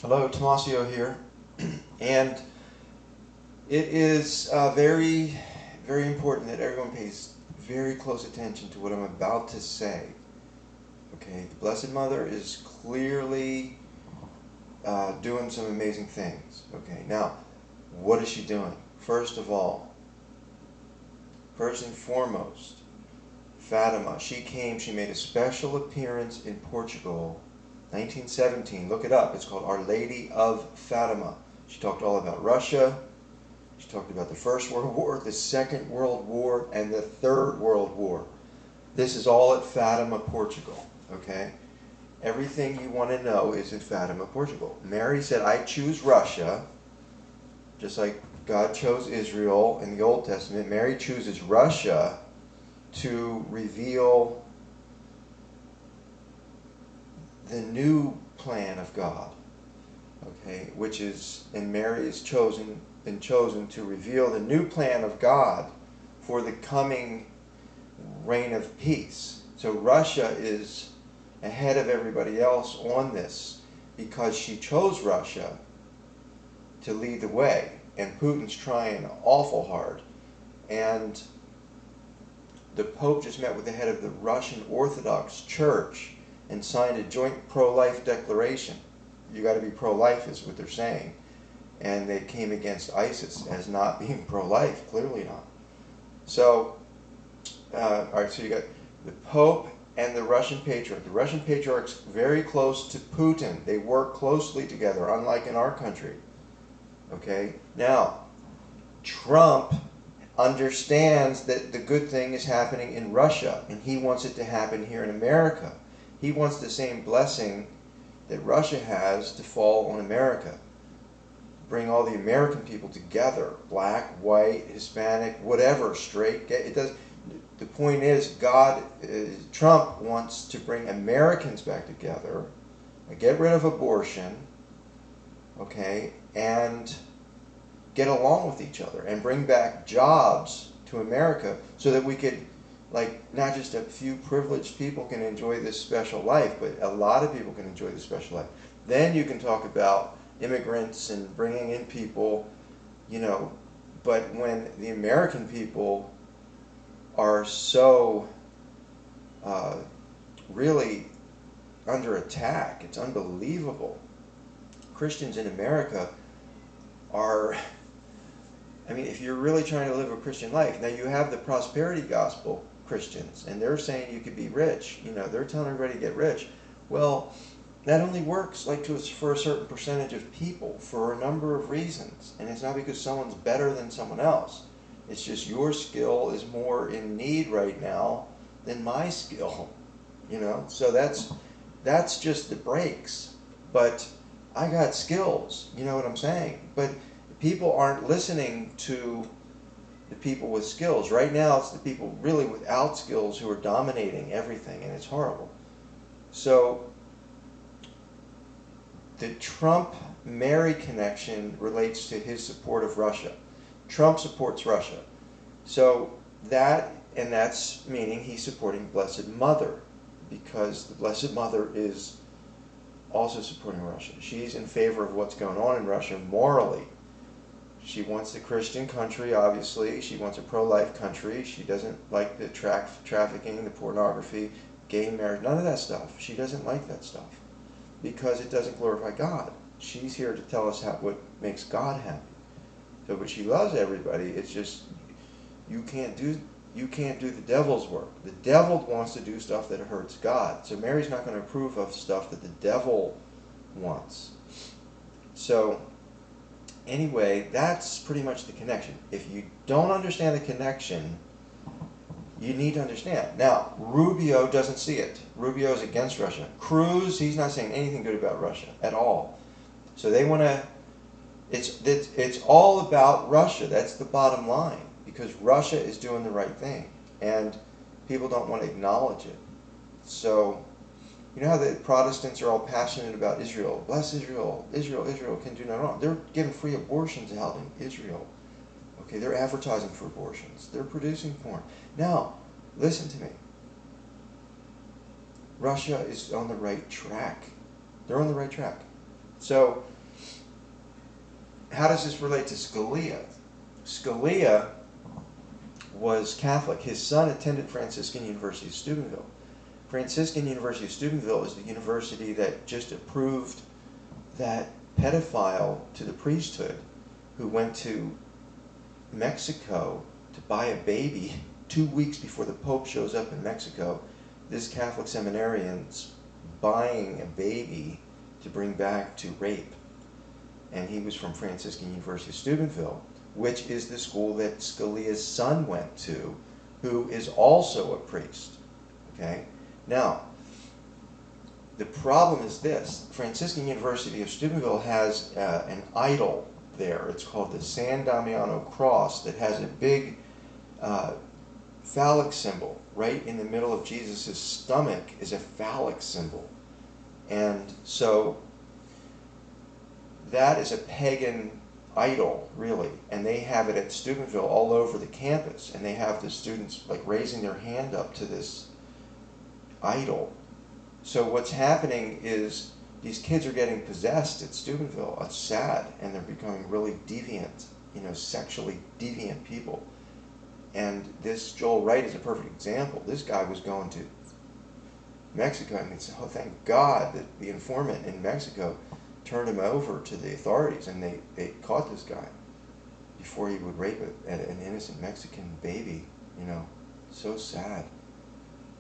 Hello, Tomasio here, and it is very, very important that everyone pays very close attention to what I'm about to say. Okay, the Blessed Mother is clearly doing some amazing things. Okay, now, what is she doing? First of all, first and foremost, Fatima. She made a special appearance in Portugal, 1917. Look it up. It's called Our Lady of Fatima. She talked all about Russia. She talked about the First World War, the Second World War, and the Third World War. This is all at Fatima, Portugal. Okay? Everything you want to know is in Fatima, Portugal. Mary said, I choose Russia, just like God chose Israel in the Old Testament. Mary chooses Russia to reveal the new plan of God, okay, which is, and Mary is been chosen to reveal the new plan of God for the coming reign of peace. So Russia is ahead of everybody else on this because she chose Russia to lead the way, and Putin's trying awful hard. And the Pope just met with the head of the Russian Orthodox Church and signed a joint pro-life declaration. You got to be pro-life is what they're saying. And they came against ISIS as not being pro-life, clearly not. So, all right, so you got the Pope and the Russian Patriarch. The Russian Patriarch's very close to Putin. They work closely together, unlike in our country. Okay? Now, Trump understands that the good thing is happening in Russia, and he wants it to happen here in America. He wants the same blessing that Russia has to fall on America. Bring all the American people together, black, white, Hispanic, whatever, straight, gay. It does. The point is, Trump wants to bring Americans back together, get rid of abortion, okay, and get along with each other and bring back jobs to America so that we could, like, not just a few privileged people can enjoy this special life, but a lot of people can enjoy this special life. Then you can talk about immigrants and bringing in people, you know, but when the American people are so really under attack, it's unbelievable. Christians in America are, I mean, if you're really trying to live a Christian life, now you have the prosperity gospel Christians, and they're saying you could be rich. You know, they're telling everybody to get rich. Well, that only works like for a certain percentage of people for a number of reasons, and it's not because someone's better than someone else. It's just your skill is more in need right now than my skill. You know, so that's just the breaks. But I got skills. You know what I'm saying? But people aren't listening to the people with skills. Right now, it's the people really without skills who are dominating everything, and it's horrible. So the Trump-Mary connection relates to his support of Russia. Trump supports Russia. So that's meaning he's supporting Blessed Mother, because the Blessed Mother is also supporting Russia. She's in favor of what's going on in Russia morally. She wants the Christian country, obviously. She wants a pro-life country. She doesn't like the trafficking, the pornography, gay marriage, none of that stuff. She doesn't like that stuff because it doesn't glorify God. She's here to tell us what makes God happy. So, but she loves everybody. It's just you can't do the devil's work. The devil wants to do stuff that hurts God. So Mary's not going to approve of stuff that the devil wants. So anyway, that's pretty much the connection. If you don't understand the connection, you need to understand. Now, Rubio doesn't see it. Rubio is against Russia. Cruz, he's not saying anything good about Russia at all. So they want to, it's all about Russia. That's the bottom line, because Russia is doing the right thing, and people don't want to acknowledge it. So, you know how the Protestants are all passionate about Israel. Bless Israel. Israel can do no wrong. They're giving free abortions out in Israel. Okay, they're advertising for abortions. They're producing porn. Now, listen to me. Russia is on the right track. They're on the right track. So, how does this relate to Scalia? Scalia was Catholic. His son attended Franciscan University of Steubenville. Franciscan University of Steubenville is the university that just approved that pedophile to the priesthood who went to Mexico to buy a baby 2 weeks before the Pope shows up in Mexico. This Catholic seminarian's buying a baby to bring back to rape. And he was from Franciscan University of Steubenville, which is the school that Scalia's son went to, who is also a priest. Okay? Now, the problem is this. Franciscan University of Steubenville has an idol there. It's called the San Damiano cross that has a big phallic symbol. Right in the middle of Jesus' stomach is a phallic symbol. And so that is a pagan idol, really. And they have it at Steubenville all over the campus. And they have the students like raising their hand up to this idol. So what's happening is these kids are getting possessed at Steubenville. It's sad. And they're becoming really deviant, sexually deviant people. And this Joel Wright is a perfect example. This guy was going to Mexico. I mean, oh, thank God that the informant in Mexico turned him over to the authorities, and they caught this guy before he would rape an innocent Mexican baby. So sad.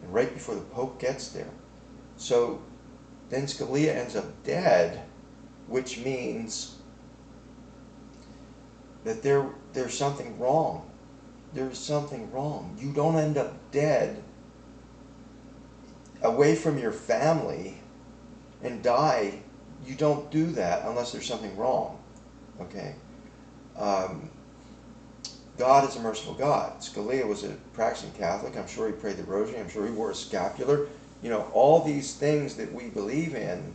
And right before the Pope gets there. So then Scalia ends up dead, which means that there's something wrong. There's something wrong. You don't end up dead away from your family and die. You don't do that unless there's something wrong. Okay? God is a merciful God. Scalia was a practicing Catholic. I'm sure he prayed the rosary. I'm sure he wore a scapular. All these things that we believe in.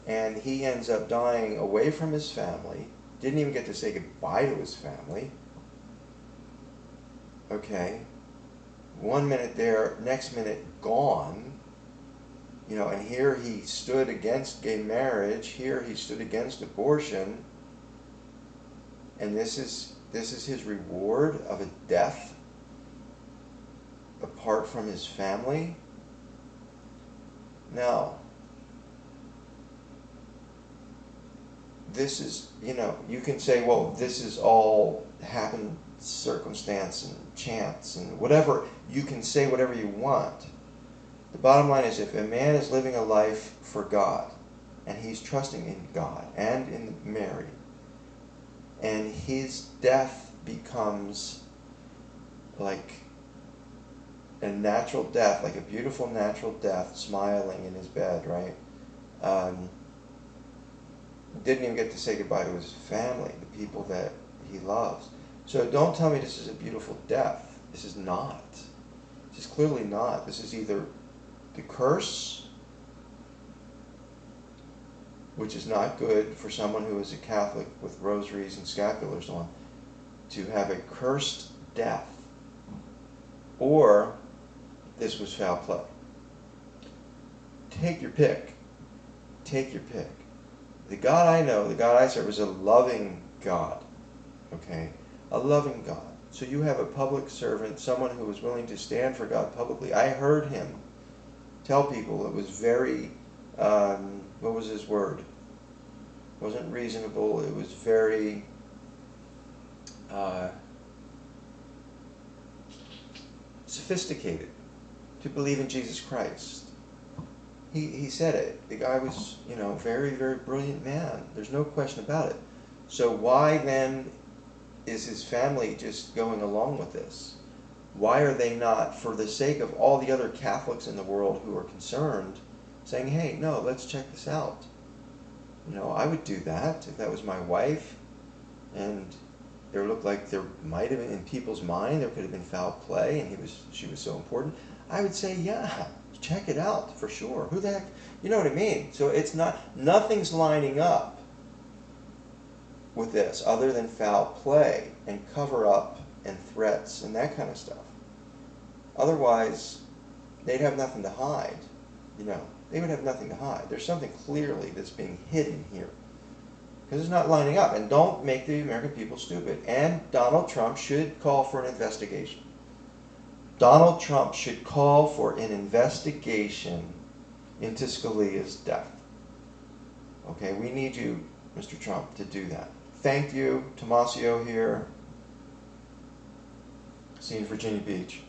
And he ends up dying away from his family. Didn't even get to say goodbye to his family. Okay, 1 minute there, next minute gone. And here he stood against gay marriage. Here he stood against abortion. And this is his reward of a death apart from his family. Now, this is, you can say, well, this is all happened circumstance and chance and whatever. You can say whatever you want. The bottom line is, if a man is living a life for God and he's trusting in God and in Mary, and his death becomes like a natural death, like a beautiful natural death, smiling in his bed, right? Didn't even get to say goodbye to his family, the people that he loves. So don't tell me this is a beautiful death. This is not. This is clearly not. This is either the curse, which is not good for someone who is a Catholic with rosaries and scapulars on, to have a cursed death, or this was foul play. Take your pick. Take your pick. The God I know, the God I serve, is a loving God. Okay? A loving God. So you have a public servant, someone who was willing to stand for God publicly. I heard him tell people it was very, what was his word? It wasn't reasonable. It was very, sophisticated to believe in Jesus Christ. He said it. The guy was, very, very brilliant man. There's no question about it. So why then is his family just going along with this? Why are they not, for the sake of all the other Catholics in the world who are concerned, saying, hey, no, let's check this out? I would do that if that was my wife, and there looked like there might have been, in people's mind, there could have been foul play, and she was so important. I would say, yeah, check it out for sure. Who the heck, you know what I mean? So it's nothing's lining up with this other than foul play and cover up and threats and that kind of stuff. Otherwise, they'd have nothing to hide. You know, they would have nothing to hide. There's something clearly that's being hidden here. Because it's not lining up. And don't make the American people stupid. And Donald Trump should call for an investigation. Donald Trump should call for an investigation into Scalia's death. Okay, we need you, Mr. Trump, to do that. Thank you. Tomasio here. See you in Virginia Beach.